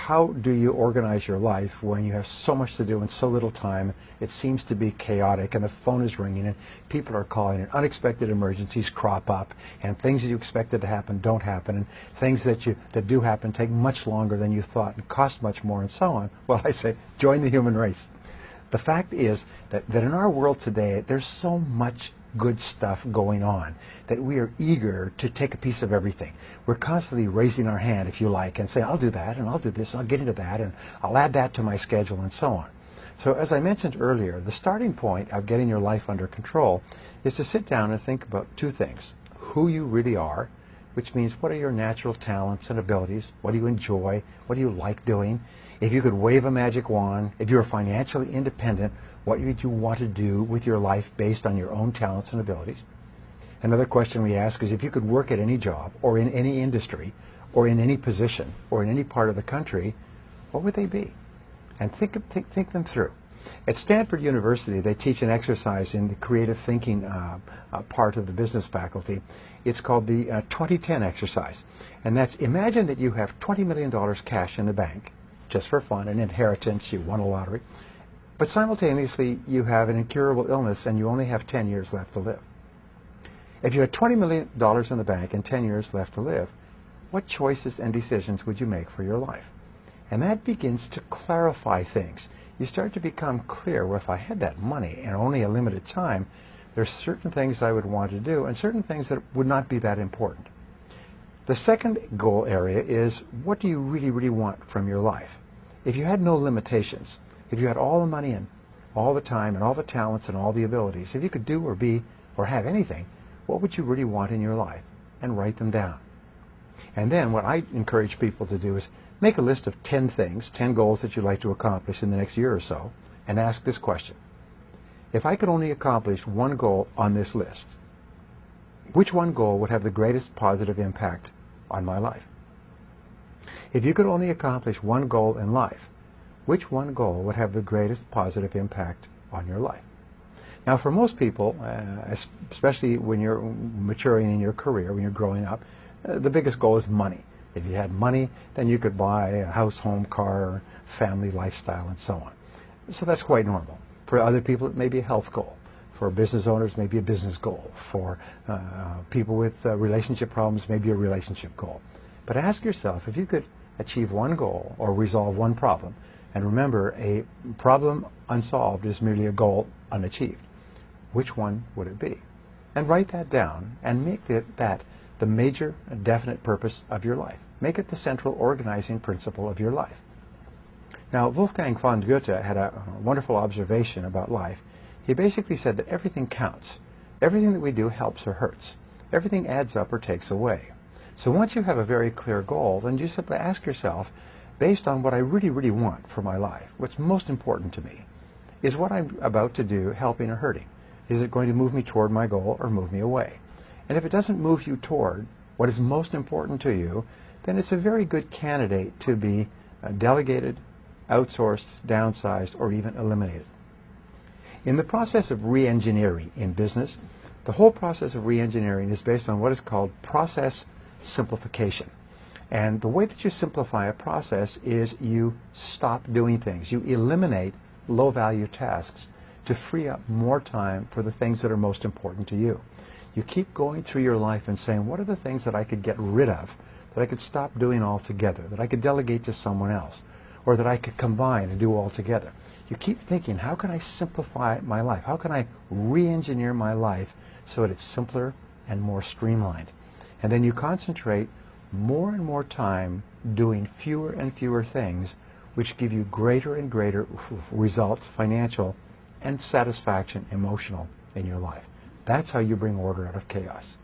how do you organize your life when you have so much to do in so little time? It seems to be chaotic, and the phone is ringing, and people are calling, and unexpected emergencies crop up, and things that you expected to happen don't happen, and things that do happen take much longer than you thought and cost much more, and so on. Well, I say, join the human race. The fact is that in our world today, there's so much good stuff going on that we are eager to take a piece of everything. We're constantly raising our hand, if you like, and say, I'll do that, and I'll do this, and I'll get into that, and I'll add that to my schedule, and so on. So as I mentioned earlier, the starting point of getting your life under control is to sit down and think about two things. Who you really are, which means what are your natural talents and abilities, what do you enjoy, what do you like doing. If you could wave a magic wand, if you're financially independent, what would you want to do with your life based on your own talents and abilities? Another question we ask is, if you could work at any job or in any industry or in any position or in any part of the country, what would they be? And think them through. At Stanford University, they teach an exercise in the creative thinking part of the business faculty. It's called the 2010 exercise. And that's, imagine that you have $20 million cash in the bank, just for fun, an inheritance, you won a lottery. But simultaneously, you have an incurable illness and you only have 10 years left to live. If you had $20 million in the bank and 10 years left to live, what choices and decisions would you make for your life? And that begins to clarify things. You start to become clear, well, if I had that money and only a limited time, there's certain things I would want to do and certain things that would not be that important. The second goal area is, what do you really, really want from your life? If you had no limitations, if you had all the money and all the time and all the talents and all the abilities, if you could do or be or have anything, what would you really want in your life? And write them down. And then what I encourage people to do is make a list of 10 things, 10 goals that you'd like to accomplish in the next year or so, and ask this question. If I could only accomplish one goal on this list, which one goal would have the greatest positive impact on my life? If you could only accomplish one goal in life, which one goal would have the greatest positive impact on your life? Now, for most people, especially when you're maturing in your career, when you're growing up, the biggest goal is money. If you had money, then you could buy a house, home, car, family, lifestyle, and so on. So that's quite normal. For other people, it may be a health goal. For business owners, maybe a business goal. For people with relationship problems, maybe a relationship goal. But ask yourself, if you could achieve one goal or resolve one problem, and remember, a problem unsolved is merely a goal unachieved, which one would it be? And write that down and make that the major definite purpose of your life. Make it the central organizing principle of your life. Now, Wolfgang von Goethe had a wonderful observation about life. He basically said that everything counts. Everything that we do helps or hurts. Everything adds up or takes away. So once you have a very clear goal, then you simply ask yourself, based on what I really, really want for my life, what's most important to me, is what I'm about to do helping or hurting? Is it going to move me toward my goal or move me away? And if it doesn't move you toward what is most important to you, then it's a very good candidate to be delegated, outsourced, downsized, or even eliminated. In the process of re-engineering in business, the whole process of re-engineering is based on what is called process simplification. And the way that you simplify a process is you stop doing things. You eliminate low-value tasks to free up more time for the things that are most important to you. You keep going through your life and saying, what are the things that I could get rid of, that I could stop doing altogether, that I could delegate to someone else, or that I could combine and do all together? You keep thinking, how can I simplify my life? How can I re-engineer my life so that it's simpler and more streamlined? And then you concentrate more and more time doing fewer and fewer things, which give you greater and greater results, financial and satisfaction, emotional, in your life. That's how you bring order out of chaos.